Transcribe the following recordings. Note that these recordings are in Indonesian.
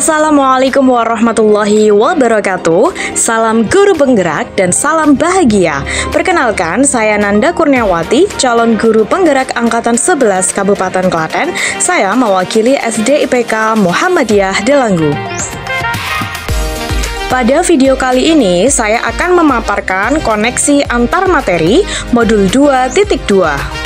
Assalamualaikum warahmatullahi wabarakatuh. Salam guru penggerak dan salam bahagia. Perkenalkan, saya Nanda Kurniawati, calon guru penggerak angkatan 11 Kabupaten Klaten. Saya mewakili SD IPK Muhammadiyah Delanggu. Pada video kali ini, saya akan memaparkan koneksi antar materi modul 2.2.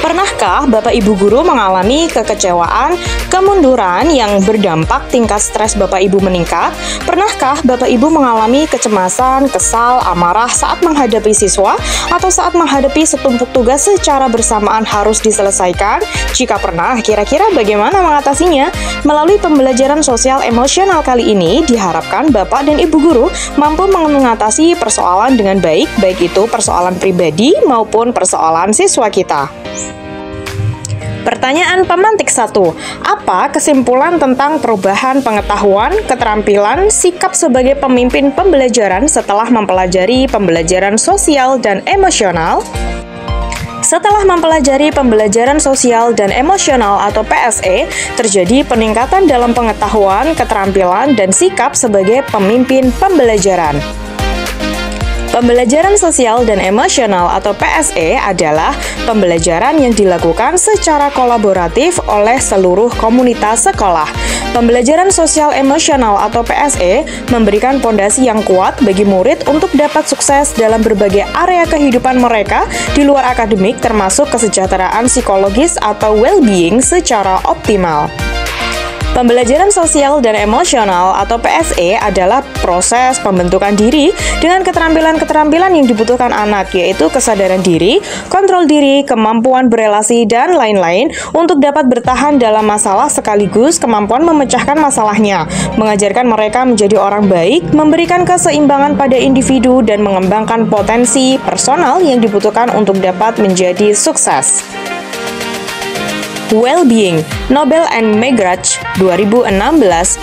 Pernahkah Bapak Ibu guru mengalami kekecewaan, kemunduran yang berdampak tingkat stres Bapak Ibu meningkat? Pernahkah Bapak Ibu mengalami kecemasan, kesal, amarah saat menghadapi siswa atau saat menghadapi setumpuk tugas secara bersamaan harus diselesaikan? Jika pernah, kira-kira bagaimana mengatasinya? Melalui pembelajaran sosial emosional kali ini, diharapkan Bapak dan Ibu guru mampu mengatasi persoalan dengan baik, baik itu persoalan pribadi maupun persoalan siswa kita. Pertanyaan pemantik 1. Apa kesimpulan tentang perubahan pengetahuan, keterampilan, sikap sebagai pemimpin pembelajaran setelah mempelajari pembelajaran sosial dan emosional? Setelah mempelajari pembelajaran sosial dan emosional atau PSE, terjadi peningkatan dalam pengetahuan, keterampilan, dan sikap sebagai pemimpin pembelajaran. Pembelajaran sosial dan emosional atau PSE adalah pembelajaran yang dilakukan secara kolaboratif oleh seluruh komunitas sekolah. Pembelajaran sosial emosional atau PSE memberikan fondasi yang kuat bagi murid untuk dapat sukses dalam berbagai area kehidupan mereka di luar akademik, termasuk kesejahteraan psikologis atau well-being secara optimal. Pembelajaran sosial dan emosional atau PSE adalah proses pembentukan diri dengan keterampilan-keterampilan yang dibutuhkan anak, yaitu kesadaran diri, kontrol diri, kemampuan berelasi, dan lain-lain untuk dapat bertahan dalam masalah sekaligus kemampuan memecahkan masalahnya, mengajarkan mereka menjadi orang baik, memberikan keseimbangan pada individu, dan mengembangkan potensi personal yang dibutuhkan untuk dapat menjadi sukses. Well-being. Nobel and McGrath 2016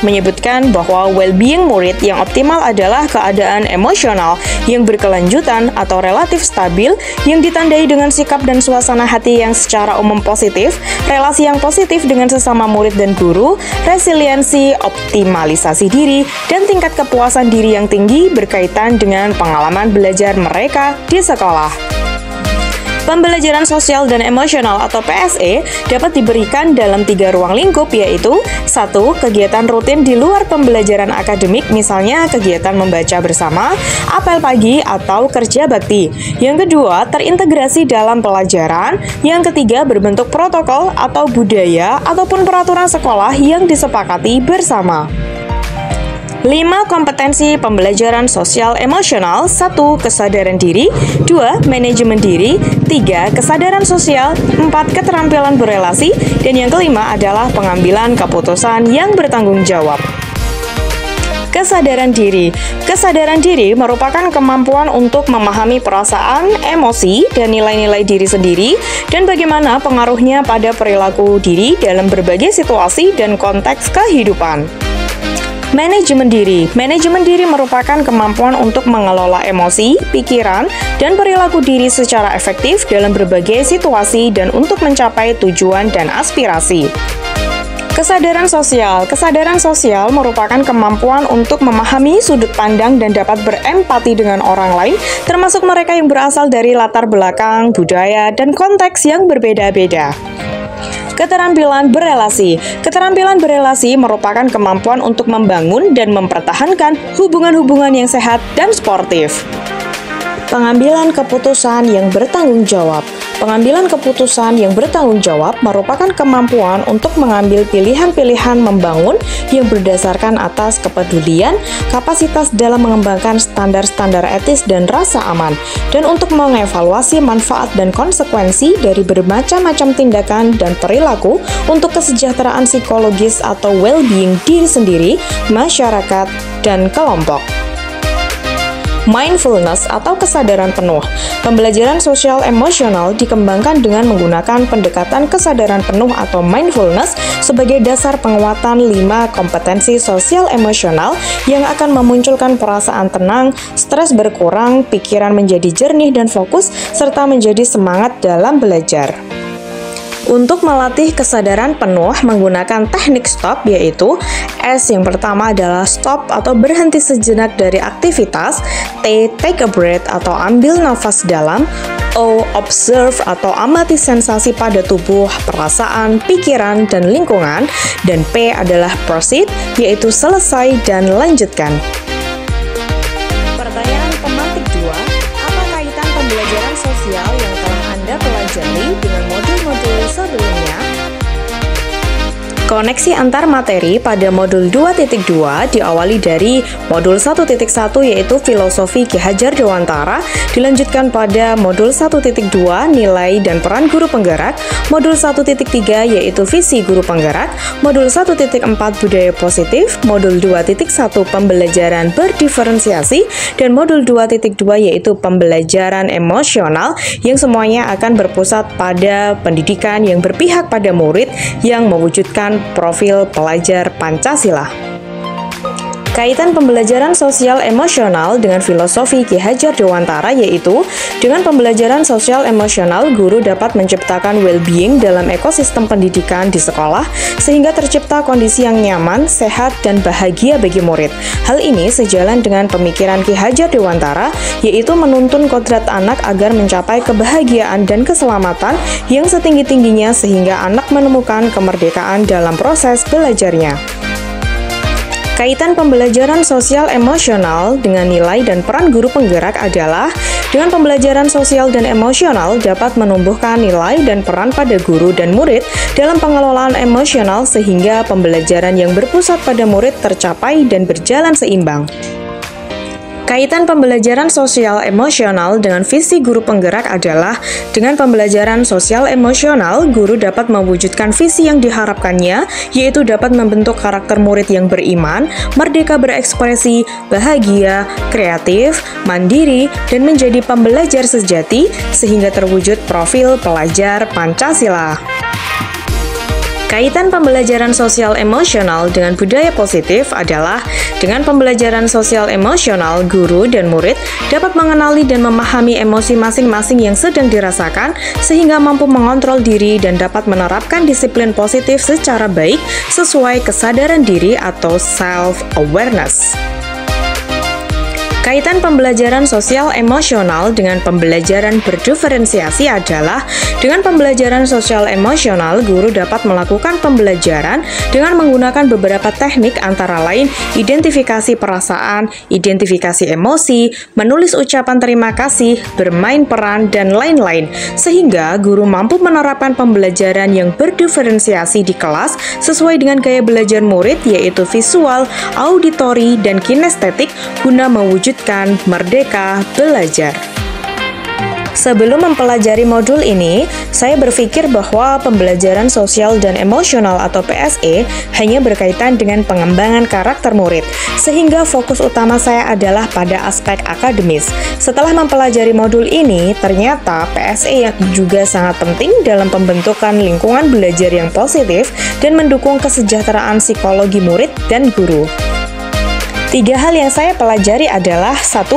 menyebutkan bahwa well-being murid yang optimal adalah keadaan emosional yang berkelanjutan atau relatif stabil yang ditandai dengan sikap dan suasana hati yang secara umum positif, relasi yang positif dengan sesama murid dan guru, resiliensi, optimalisasi diri, dan tingkat kepuasan diri yang tinggi berkaitan dengan pengalaman belajar mereka di sekolah. Pembelajaran sosial dan emosional atau PSE dapat diberikan dalam 3 ruang lingkup, yaitu 1. Kegiatan rutin di luar pembelajaran akademik, misalnya kegiatan membaca bersama, apel pagi, atau kerja bakti. Yang kedua, terintegrasi dalam pelajaran. Yang ketiga, berbentuk protokol atau budaya ataupun peraturan sekolah yang disepakati bersama. 5. Kompetensi pembelajaran sosial emosional. 1. Kesadaran diri. 2. Manajemen diri. 3. Kesadaran sosial. 4. Keterampilan berelasi. Dan yang kelima adalah pengambilan keputusan yang bertanggung jawab. Kesadaran diri. Kesadaran diri merupakan kemampuan untuk memahami perasaan, emosi, dan nilai-nilai diri sendiri, dan bagaimana pengaruhnya pada perilaku diri dalam berbagai situasi dan konteks kehidupan. Manajemen diri. Manajemen diri merupakan kemampuan untuk mengelola emosi, pikiran, dan perilaku diri secara efektif dalam berbagai situasi dan untuk mencapai tujuan dan aspirasi. Kesadaran sosial. Kesadaran sosial merupakan kemampuan untuk memahami sudut pandang dan dapat berempati dengan orang lain, termasuk mereka yang berasal dari latar belakang, budaya, dan konteks yang berbeda-beda. Keterampilan berelasi. Keterampilan berelasi merupakan kemampuan untuk membangun dan mempertahankan hubungan-hubungan yang sehat dan sportif. Pengambilan keputusan yang bertanggung jawab. Pengambilan keputusan yang bertanggung jawab merupakan kemampuan untuk mengambil pilihan-pilihan membangun yang berdasarkan atas kepedulian, kapasitas dalam mengembangkan standar-standar etis dan rasa aman, dan untuk mengevaluasi manfaat dan konsekuensi dari bermacam-macam tindakan dan perilaku untuk kesejahteraan psikologis atau well-being diri sendiri, masyarakat, dan kelompok. Mindfulness atau kesadaran penuh. Pembelajaran sosial emosional dikembangkan dengan menggunakan pendekatan kesadaran penuh atau mindfulness sebagai dasar penguatan 5 kompetensi sosial emosional yang akan memunculkan perasaan tenang, stres berkurang, pikiran menjadi jernih dan fokus, serta menjadi semangat dalam belajar. Untuk melatih kesadaran penuh menggunakan teknik STOP, yaitu S yang pertama adalah stop atau berhenti sejenak dari aktivitas. T, take a breath atau ambil nafas dalam. O, observe atau amati sensasi pada tubuh, perasaan, pikiran, dan lingkungan. Dan P adalah proceed, yaitu selesai dan lanjutkan. Pertanyaan pemantik 2, apa kaitan pembelajaran sosial yang telah Anda pelajari dengan modul-modul sebelumnya? Koneksi antar materi pada modul 2.2 diawali dari modul 1.1 yaitu Filosofi Ki Hajar Dewantara, dilanjutkan pada modul 1.2 Nilai dan Peran Guru Penggerak, modul 1.3 yaitu Visi Guru Penggerak, modul 1.4 Budaya Positif, modul 2.1 Pembelajaran Berdiferensiasi, dan modul 2.2 yaitu Pembelajaran Emosional yang semuanya akan berpusat pada pendidikan yang berpihak pada murid yang mewujudkan profil pelajar Pancasila. Kaitan pembelajaran sosial emosional dengan filosofi Ki Hajar Dewantara yaitu dengan pembelajaran sosial emosional, guru dapat menciptakan well-being dalam ekosistem pendidikan di sekolah sehingga tercipta kondisi yang nyaman, sehat, dan bahagia bagi murid. Hal ini sejalan dengan pemikiran Ki Hajar Dewantara yaitu menuntun kodrat anak agar mencapai kebahagiaan dan keselamatan yang setinggi-tingginya sehingga anak menemukan kemerdekaan dalam proses belajarnya. Kaitan pembelajaran sosial emosional dengan nilai dan peran guru penggerak adalah dengan pembelajaran sosial dan emosional dapat menumbuhkan nilai dan peran pada guru dan murid dalam pengelolaan emosional sehingga pembelajaran yang berpusat pada murid tercapai dan berjalan seimbang. Kaitan pembelajaran sosial emosional dengan visi guru penggerak adalah dengan pembelajaran sosial emosional, guru dapat mewujudkan visi yang diharapkannya, yaitu dapat membentuk karakter murid yang beriman, merdeka berekspresi, bahagia, kreatif, mandiri, dan menjadi pembelajar sejati, sehingga terwujud profil pelajar Pancasila. Kaitan pembelajaran sosial emosional dengan budaya positif adalah dengan pembelajaran sosial emosional, guru dan murid dapat mengenali dan memahami emosi masing-masing yang sedang dirasakan sehingga mampu mengontrol diri dan dapat menerapkan disiplin positif secara baik sesuai kesadaran diri atau self-awareness. Kaitan pembelajaran sosial emosional dengan pembelajaran berdiferensiasi adalah dengan pembelajaran sosial emosional, guru dapat melakukan pembelajaran dengan menggunakan beberapa teknik antara lain identifikasi perasaan, identifikasi emosi, menulis ucapan terima kasih, bermain peran, dan lain-lain, sehingga guru mampu menerapkan pembelajaran yang berdiferensiasi di kelas sesuai dengan gaya belajar murid yaitu visual, auditori, dan kinestetik guna mewujudkan merdeka belajar. Sebelum mempelajari modul ini, saya berpikir bahwa pembelajaran sosial dan emosional atau PSE hanya berkaitan dengan pengembangan karakter murid, sehingga fokus utama saya adalah pada aspek akademis. Setelah mempelajari modul ini, ternyata PSE yang juga sangat penting dalam pembentukan lingkungan belajar yang positif dan mendukung kesejahteraan psikologi murid dan guru. 3 hal yang saya pelajari adalah 1.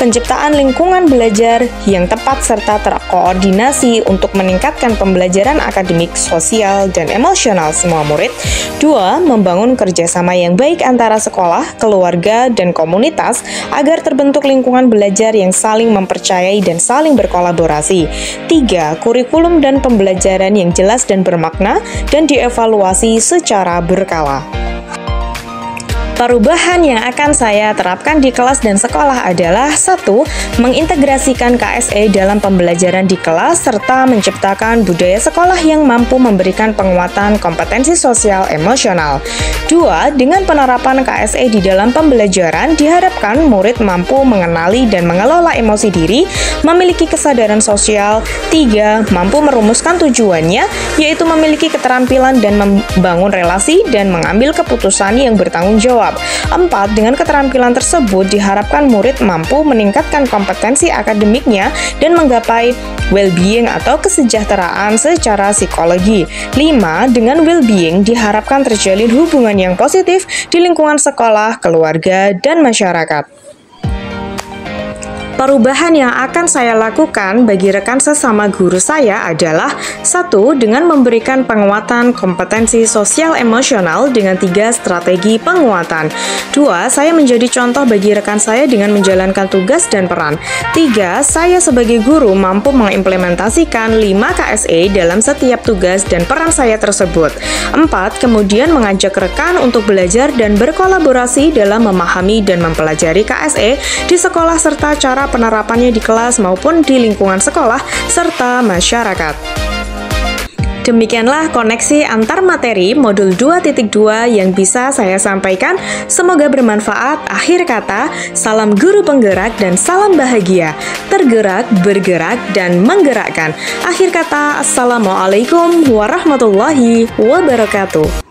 Penciptaan lingkungan belajar yang tepat serta terkoordinasi untuk meningkatkan pembelajaran akademik, sosial, dan emosional semua murid. 2. Membangun kerjasama yang baik antara sekolah, keluarga, dan komunitas agar terbentuk lingkungan belajar yang saling mempercayai dan saling berkolaborasi. 3. Kurikulum dan pembelajaran yang jelas dan bermakna dan dievaluasi secara berkala. Perubahan yang akan saya terapkan di kelas dan sekolah adalah 1. Mengintegrasikan KSE dalam pembelajaran di kelas serta menciptakan budaya sekolah yang mampu memberikan penguatan kompetensi sosial emosional. 2. Dengan penerapan KSE di dalam pembelajaran diharapkan murid mampu mengenali dan mengelola emosi diri, memiliki kesadaran sosial. 3. Mampu merumuskan tujuannya, yaitu memiliki keterampilan dan membangun relasi dan mengambil keputusan yang bertanggung jawab. 4. Dengan keterampilan tersebut diharapkan murid mampu meningkatkan kompetensi akademiknya dan menggapai well-being atau kesejahteraan secara psikologi. 5. Dengan well-being diharapkan terjalin hubungan yang positif di lingkungan sekolah, keluarga, dan masyarakat. Perubahan yang akan saya lakukan bagi rekan sesama guru saya adalah: 1. Dengan memberikan penguatan kompetensi sosial emosional dengan 3 strategi penguatan. 2. Saya menjadi contoh bagi rekan saya dengan menjalankan tugas dan peran. 3. Saya sebagai guru mampu mengimplementasikan 5 KSE dalam setiap tugas dan peran saya tersebut. 4. Kemudian mengajak rekan untuk belajar dan berkolaborasi dalam memahami dan mempelajari KSE di sekolah serta cara penerapannya di kelas maupun di lingkungan sekolah serta masyarakat. Demikianlah koneksi antar materi modul 2.2 yang bisa saya sampaikan. Semoga bermanfaat. Akhir kata, salam guru penggerak dan salam bahagia. Tergerak, bergerak, dan menggerakkan. Akhir kata, Assalamualaikum warahmatullahi wabarakatuh.